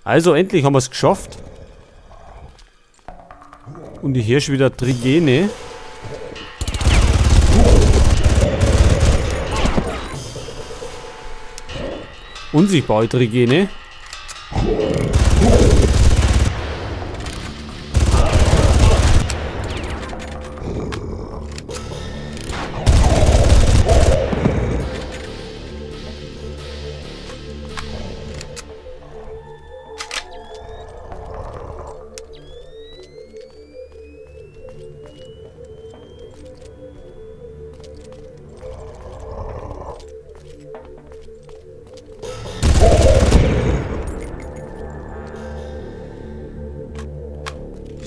Also endlich haben wir es geschafft. Und hier ist wieder Trigene. Unsichtbare Trigene.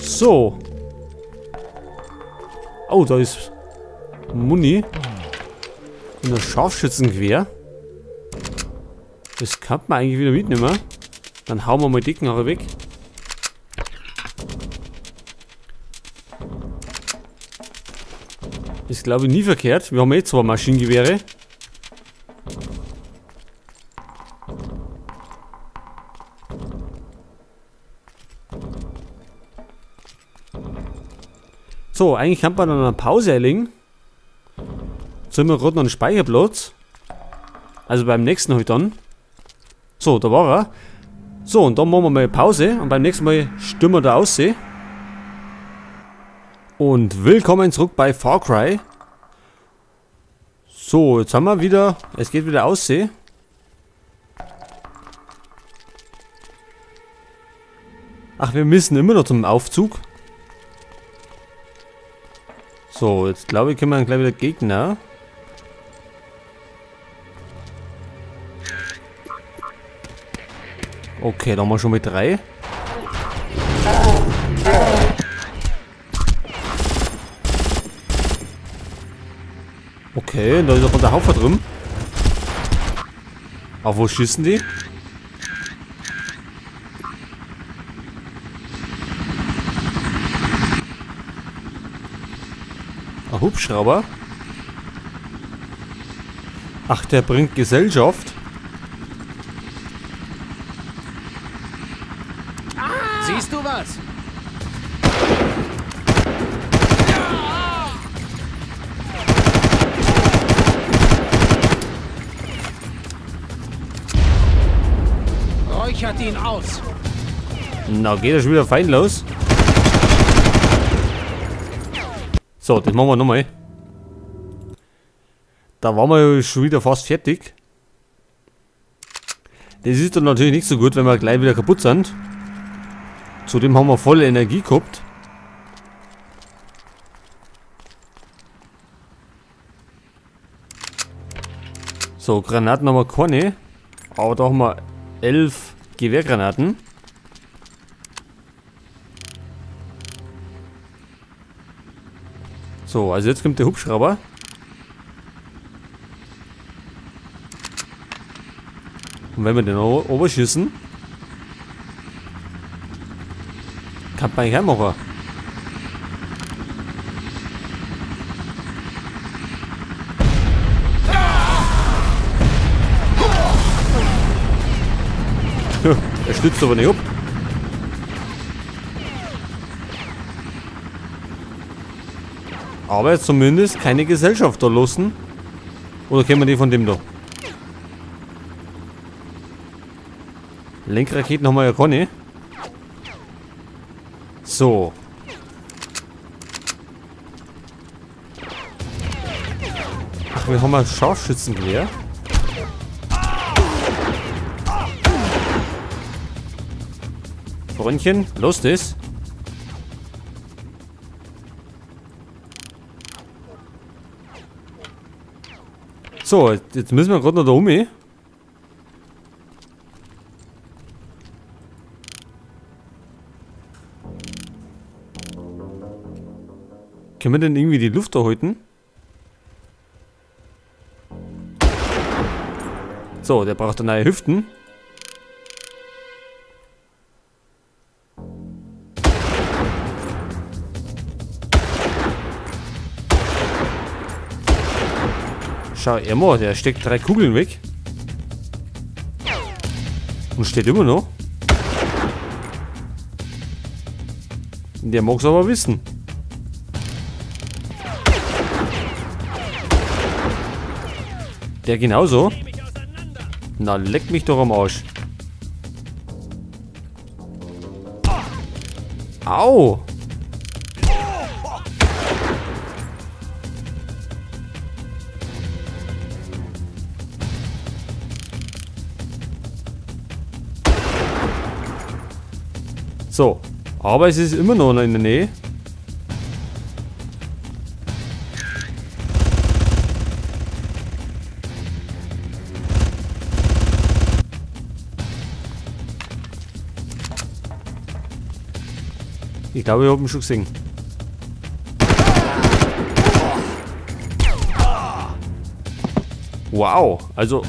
So. Oh, da ist Muni. Und das Scharfschützengewehr. Das kann man eigentlich wieder mitnehmen. Dann hauen wir mal die Knarre weg. Ist glaube ich nie verkehrt. Wir haben jetzt zwei Maschinengewehre. So, eigentlich kann man dann eine Pause erlegen. Jetzt haben wir gerade noch einen Speicherplatz. Also beim nächsten halt dann. So, da war er. So, und dann machen wir mal Pause. Und beim nächsten Mal stürmen wir da aussehen. Und willkommen zurück bei Far Cry. So, jetzt haben wir wieder... Es geht wieder aussehen. Ach, wir müssen immer noch zum Aufzug. So, jetzt glaube ich, können wir dann gleich wieder Gegner. Okay, da haben wir schon mit 3. Okay, da ist auch der Haufen drin. Auf wo schießen die? Ein Hubschrauber. Ach, der bringt Gesellschaft. Siehst du was? Räuchert ihn aus. Na, geht er schon wieder fein los. So, das machen wir nochmal. Da waren wir schon wieder fast fertig. Das ist dann natürlich nicht so gut, wenn wir gleich wieder kaputt sind. Zudem haben wir volle Energie gehabt. So, Granaten haben wir keine. Aber da haben wir 11 Gewehrgranaten. So, also jetzt kommt der Hubschrauber. Und wenn wir den oberschießen, kann man eigentlich auch machen. Er stützt aber nicht ab. Aber jetzt zumindest keine Gesellschaft da lassen. Oder kennen wir die von dem da? Lenkraketen haben wir ja keine. So. Ach, wir haben ein Scharfschützengewehr. Freundchen, los das. So, jetzt müssen wir gerade noch da um. Können wir denn irgendwie die Luft erhalten? So, der braucht neue Hüften. Schau, immer, der steckt 3 Kugeln weg. Und steht immer noch. Der mag es aber wissen. Der genauso? Na, leck mich doch am Arsch. Au! So, aber es ist immer noch in der Nähe. Ich glaube, ich habe ihn schon gesehen. Wow, also...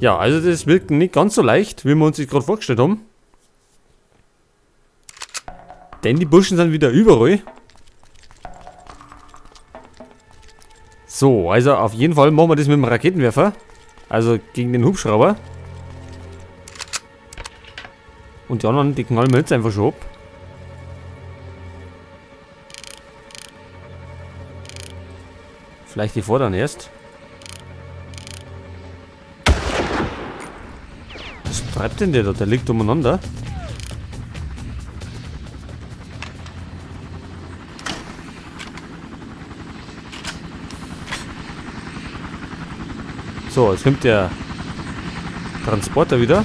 Ja, also das wirkt nicht ganz so leicht, wie wir uns das gerade vorgestellt haben. Denn die Burschen sind wieder überall. So, also auf jeden Fall machen wir das mit dem Raketenwerfer. Also gegen den Hubschrauber. Und die anderen, die knallen wir jetzt einfach schon ab. Vielleicht die vorderen erst. Was treibt denn der da? Der liegt umeinander. So, jetzt kommt der Transporter wieder.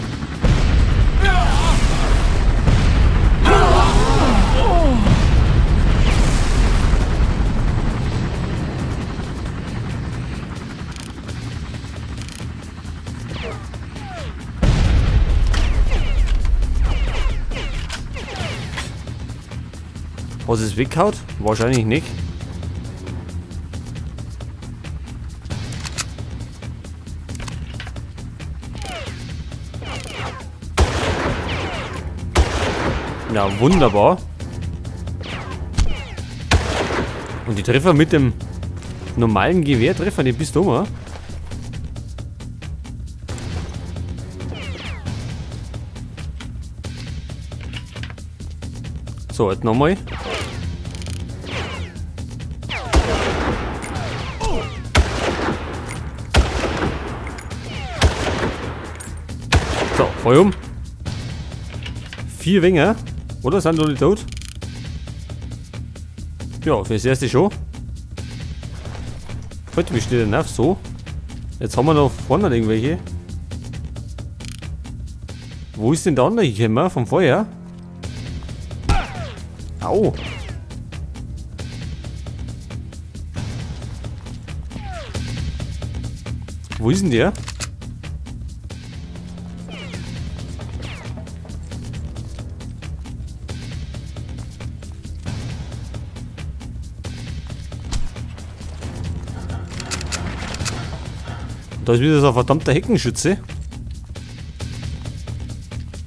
Was ist weggehaut? Wahrscheinlich nicht. Ja, wunderbar. Und die Treffer mit dem normalen Gewehr treffen die bis da. So, jetzt nochmal. So, voll um. 4 Winger. Oder sind alle tot? Ja, fürs erste schon. Heute, wie steht denn auf? So. Jetzt haben wir noch vorne irgendwelche. Wo ist denn der andere gekommen? Vom Feuer? Au. Wo ist denn der? Da ist wieder so ein verdammter Heckenschütze.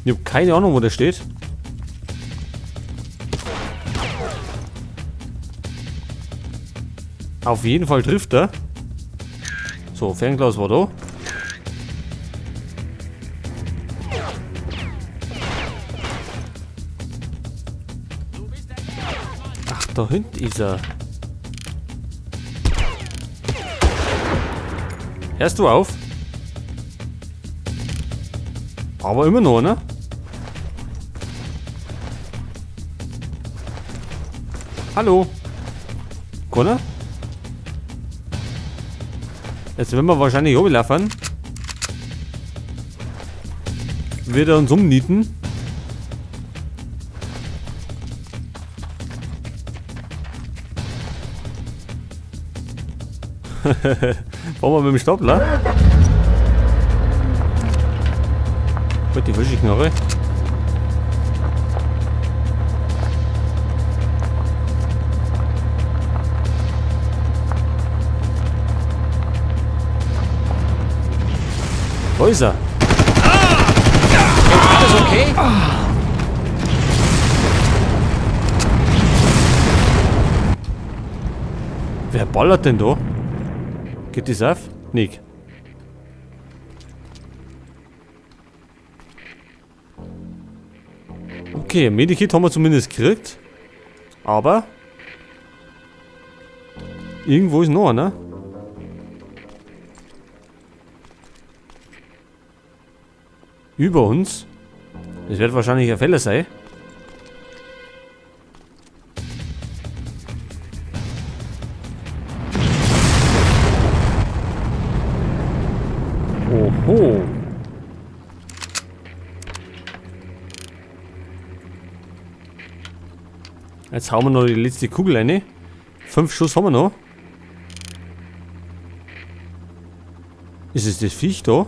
Ich habe keine Ahnung, wo der steht. Auf jeden Fall trifft er. So, Fernglas war da. Ach, da hinten ist er. Hörst du auf? Aber immer noch, ne? Hallo? Connor? Jetzt werden wir wahrscheinlich runterlaufen. Wird er uns umnieten? Fahren wir mit dem Stapler? Gut, die Fischknarre. Wo ist er? Alles okay? Wer ballert denn da? Geht das auf? Nick. Okay, Medikit haben wir zumindest gekriegt. Aber irgendwo ist noch einer. Über uns. Das wird wahrscheinlich ein Fälle sein. Oho. Jetzt hauen wir noch die letzte Kugel rein. 5 Schuss haben wir noch. Ist es das Viech da?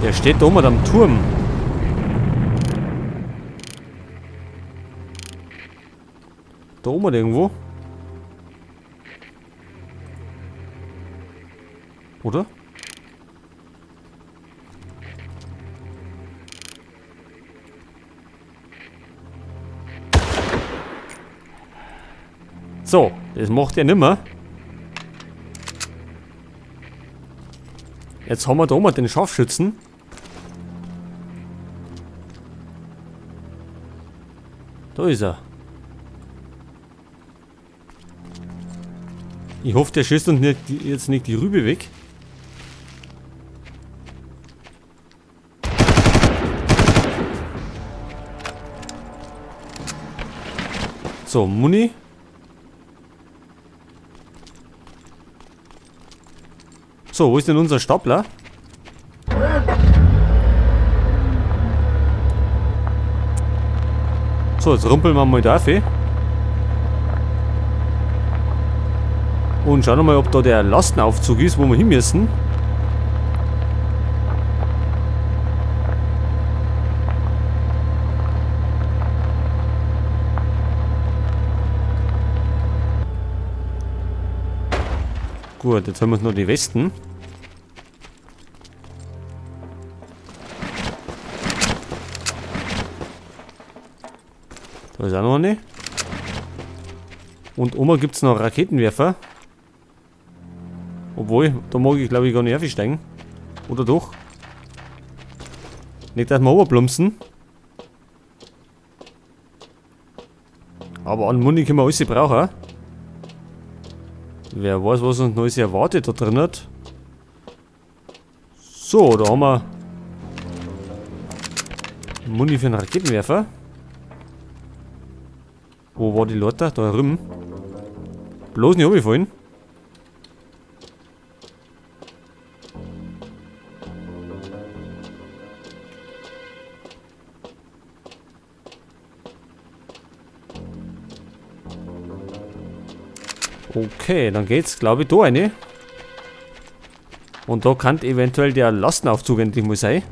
Der steht da oben am Turm. Da oben irgendwo. Oder? So, das macht er nimmer. Jetzt haben wir da oben den Scharfschützen. Da ist er. Ich hoffe, der schießt uns jetzt nicht die Rübe weg. So, Muni. So, wo ist denn unser Stapler? So, jetzt rumpeln wir mal da hin. Und schauen wir mal, ob da der Lastenaufzug ist, wo wir hin müssen. Gut, jetzt haben wir noch die Westen. Da ist auch noch eine. Und oben gibt es noch Raketenwerfer. Obwohl, da mag ich glaube ich gar nicht aufsteigen. Oder doch? Nicht, dass wir runterplumpsen. Aber an Muni können wir alles brauchen. Wer weiß, was uns Neues erwartet da drin hat. So, da haben wir Muni für einen Raketenwerfer. Wo war die Leute? Da drüben. Bloß nicht runterfallen. Okay, dann geht's, glaube ich, da rein. Und da kann eventuell der Lastenaufzug endlich mal sein.